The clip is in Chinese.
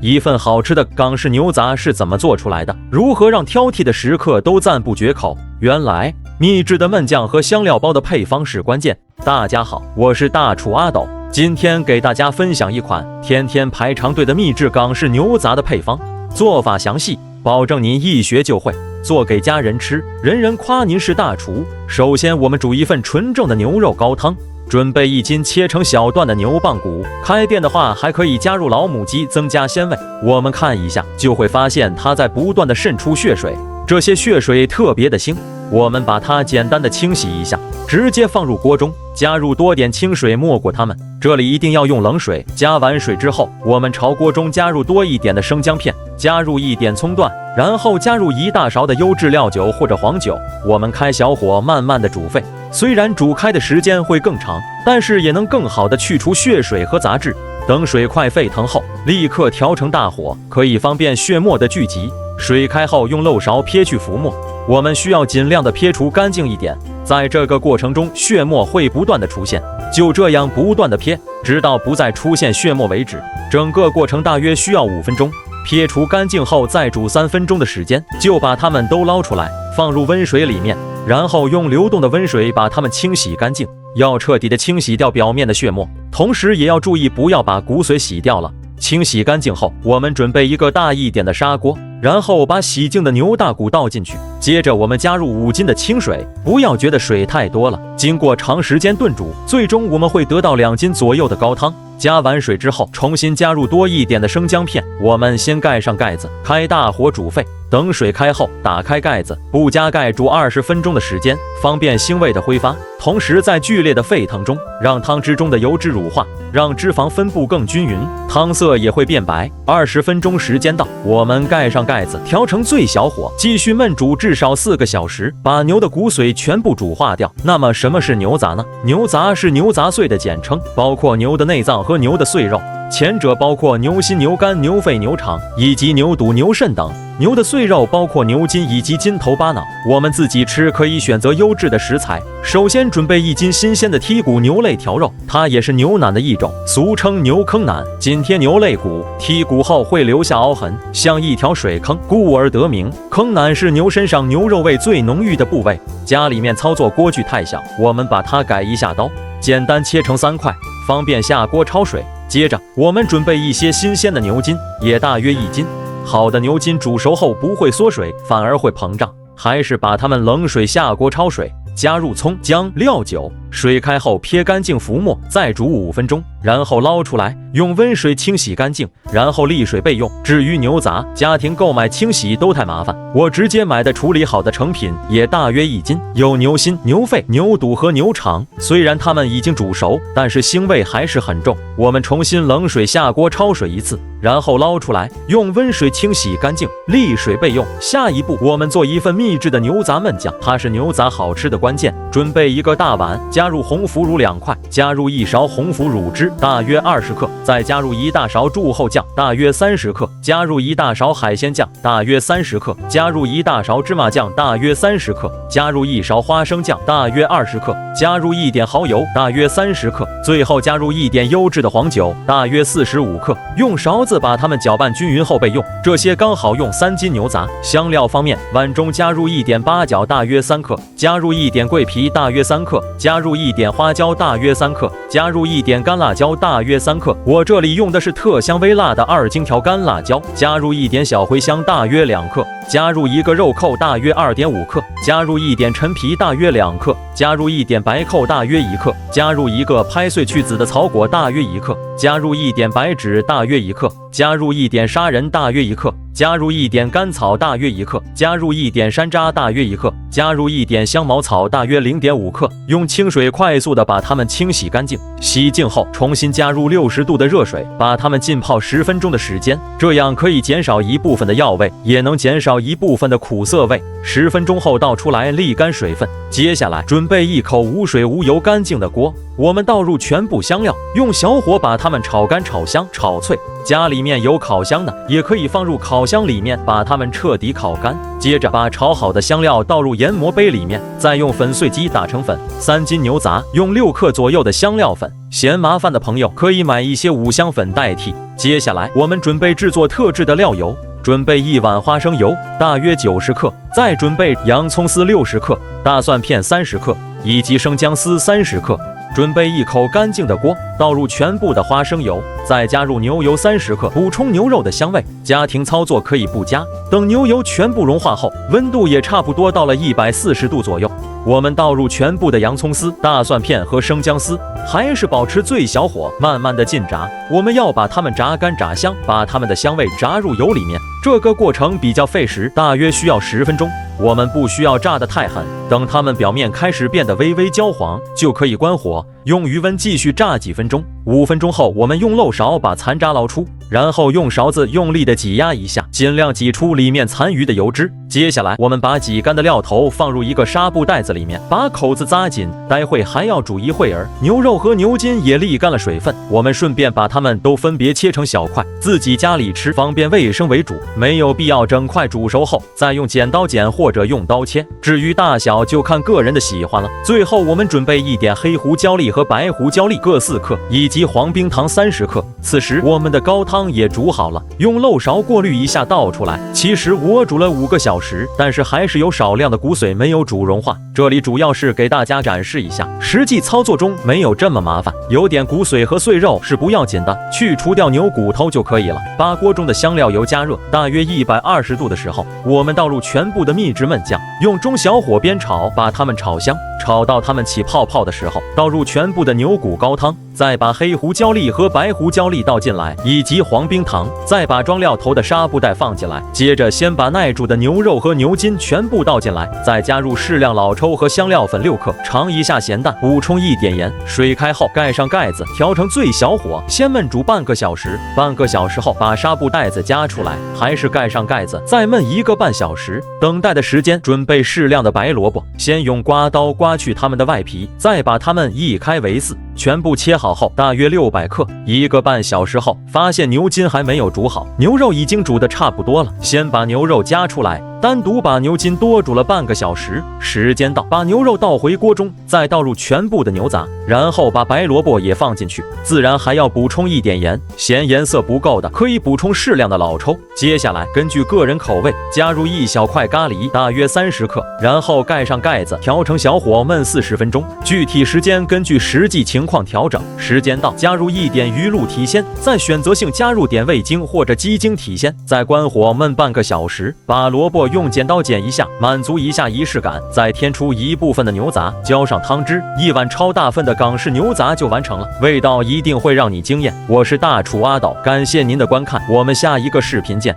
一份好吃的港式牛杂是怎么做出来的？如何让挑剔的食客都赞不绝口？原来秘制的焖酱和香料包的配方是关键。大家好，我是大厨阿斗，今天给大家分享一款天天排长队的秘制港式牛杂的配方，做法详细，保证您一学就会，做给家人吃，人人夸您是大厨。首先，我们煮一份纯正的牛肉高汤。准备1斤切成小段的牛棒骨，开店的话还可以加入老母鸡增加鲜味。我们看一下就会发现它在不断的渗出血水，这些血水特别的腥。我们把它简单的清洗一下，直接放入锅中，加入多点清水没过它们。这里一定要用冷水。加完水之后，我们朝锅中加入多一点的生姜片，加入1点葱段，然后加入1大勺的优质料酒或者黄酒。我们开小火慢慢的煮沸。虽然煮开的时间会更长，但是也能更好的去除血水和杂质。等水快沸腾后，立刻调成大火，可以方便血沫的聚集。水开后，用漏勺撇去浮沫，我们需要尽量的撇除干净一点。在这个过程中，血沫会不断的出现，就这样不断的撇，直到不再出现血沫为止。整个过程大约需要5分钟。撇除干净后，再煮3分钟的时间，就把它们都捞出来，放入温水里面。然后用流动的温水把它们清洗干净，要彻底的清洗掉表面的血沫，同时也要注意不要把骨髓洗掉了。清洗干净后，我们准备一个大一点的砂锅，然后把洗净的牛大骨倒进去，接着我们加入5斤的清水，不要觉得水太多了。经过长时间炖煮，最终我们会得到2斤左右的高汤。加完水之后，重新加入多一点的生姜片，我们先盖上盖子，开大火煮沸。等水开后，打开盖子，不加盖煮20分钟的时间，方便腥味的挥发。同时在剧烈的沸腾中，让汤汁中的油脂乳化，让脂肪分布更均匀，汤色也会变白。20分钟时间到，我们盖上盖子，调成最小火，继续焖煮至少4个小时，把牛的骨髓全部煮化掉。那么什么是牛杂呢？牛杂是牛杂碎的简称，包括牛的内脏和牛的碎肉，前者包括牛心、牛肝、牛肺、牛肠以及牛肚、牛肾等。牛的碎肉包括牛筋以及筋头巴脑。我们自己吃可以选择优质的食材。首先准备1斤新鲜的剔骨牛肋条肉，它也是牛腩的一种，俗称牛坑腩。紧贴牛肋骨，剔骨后会留下凹痕，像一条水坑，故而得名。坑腩是牛身上牛肉味最浓郁的部位。家里面操作锅具太小，我们把它改一下刀，简单切成3块，方便下锅焯水。接着我们准备一些新鲜的牛筋，也大约1斤。好的牛筋煮熟后不会缩水，反而会膨胀，还是把它们冷水下锅焯水，加入葱、姜、料酒，水开后撇干净浮沫，再煮5分钟，然后捞出来，用温水清洗干净，然后沥水备用。至于牛杂，家庭购买清洗都太麻烦，我直接买的处理好的成品，也大约1斤，有牛心、牛肺、牛肚和牛肠。虽然它们已经煮熟，但是腥味还是很重。我们重新冷水下锅焯水1次，然后捞出来，用温水清洗干净，沥水备用。下一步，我们做一份秘制的牛杂焖酱，它是牛杂好吃的关键。准备一个大碗，加入红腐乳2块，加入1勺红腐乳汁，大约20克，再加入1大勺柱后酱，大约30克，加入1大勺海鲜酱，大约30克，加入1大勺芝麻酱，大约30克，加入1勺花生酱，大约20克，加入1点蚝油，大约30克，最后加入1点优质的黄酒，大约45克。用勺子把它们搅拌均匀后备用。这些刚好用3斤牛杂。香料方面，碗中加入1点八角，大约3克，加入1点桂皮，大约3克，加入1点花椒，大约3克，加入1点干辣椒，大约3克。我这里用的是特香微辣的2荆条干辣椒。加入1点小茴香，大约2克，加入1个肉蔻，大约2.5克，加入1点陈皮，大约2克，加入1点白蔻，大约1克，加入1个拍碎去籽的草果，大约1克，加入1点白芷，大约1克，加入1点砂仁，大约1克，加入1点甘草，大约1克，加入1点山楂，大约1克，加入1点香茅草，大约0.5克。用清水快速的把它们清洗干净。洗净后，重新加入60度的热水，把它们浸泡10分钟的时间，这样可以减少一部分的药味，也能减少一部分的苦涩味。10分钟后倒出来沥干水分。接下来准备一口无水无油干净的锅，我们倒入全部香料，用小火把它们炒干、炒香、炒脆。家里面有烤箱的，也可以放入烤箱里面，把它们彻底烤干。接着把炒好的香料倒入研磨杯里面，再用粉碎机打成粉。3斤牛杂用6克左右的香料粉，嫌麻烦的朋友可以买一些五香粉代替。接下来我们准备制作特制的料油，准备1碗花生油，大约90克，再准备洋葱丝60克、大蒜片30克以及生姜丝30克。准备1口干净的锅，倒入全部的花生油，再加入牛油30克，补充牛肉的香味。家庭操作可以不加。等牛油全部融化后，温度也差不多到了140度左右，我们倒入全部的洋葱丝、大蒜片和生姜丝，还是保持最小火，慢慢的进炸。我们要把它们炸干炸香，把它们的香味炸入油里面。这个过程比较费时，大约需要10分钟。我们不需要炸得太狠，等它们表面开始变得微微焦黄，就可以关火，用余温继续炸几分钟。5分钟后，我们用漏勺把残渣捞出，然后用勺子用力的挤压一下，尽量挤出里面残余的油脂。接下来，我们把挤干的料头放入一个纱布袋子里面，把口子扎紧，待会还要煮一会儿。牛肉和牛筋也沥干了水分，我们顺便把它们都分别切成小块，自己家里吃方便卫生为主，没有必要整块煮熟后再用剪刀剪或者用刀切。至于大小就看个人的喜欢了。最后我们准备1点黑胡椒粒和白胡椒粒各4克，以及黄冰糖30克。此时我们的高汤也煮好了，用漏勺过滤一下倒出来。其实我煮了5个小时，但是还是有少量的骨髓没有煮融化。这里主要是给大家展示一下，实际操作中没有这么麻烦，有点骨髓和碎肉是不要紧的，去除掉牛骨头就可以了。把锅中的香料油加热，大约120度的时候，我们倒入全部的秘制焖酱，用中小火煸炒，把它们炒香，炒到它们起泡泡的时候，倒入全部的牛骨高汤，再把黑胡椒粒和白胡椒粒倒进来，以及黄冰糖，再把装料头的纱布袋放进来。接着先把耐煮的牛肉和牛筋全部倒进来，再加入适量老抽和香料粉6克，尝一下咸淡，补充1点盐。水开后盖上盖子，调成最小火，先焖煮半个小时。半个小时后把纱布袋子夹出来，还是盖上盖子，再焖1个半小时。等待的时间，准备适量的白萝卜，先用刮刀刮去它们的外皮，再把它们一开为4，全部切好后，大约600克。1个半小时后，发现牛筋还没有煮好，牛肉已经煮得差不多了，先把牛肉夹出来，单独把牛筋多煮了半个小时。时间到，把牛肉倒回锅中，再倒入全部的牛杂，然后把白萝卜也放进去，自然还要补充1点盐，嫌颜色不够的可以补充适量的老抽。接下来根据个人口味加入1小块咖喱，大约30克，然后盖上盖子，调成小火焖40分钟。具体时间根据实际情况调整。时间到，加入1点鱼露提鲜，再选择性加入点味精或者鸡精提鲜，再关火焖半个小时。把萝卜用剪刀剪一下，满足一下仪式感。再添出一部分的牛杂，浇上汤汁，1碗超大份的港式牛杂就完成了，味道一定会让你惊艳。我是大厨阿斗，感谢您的观看，我们下一个视频见。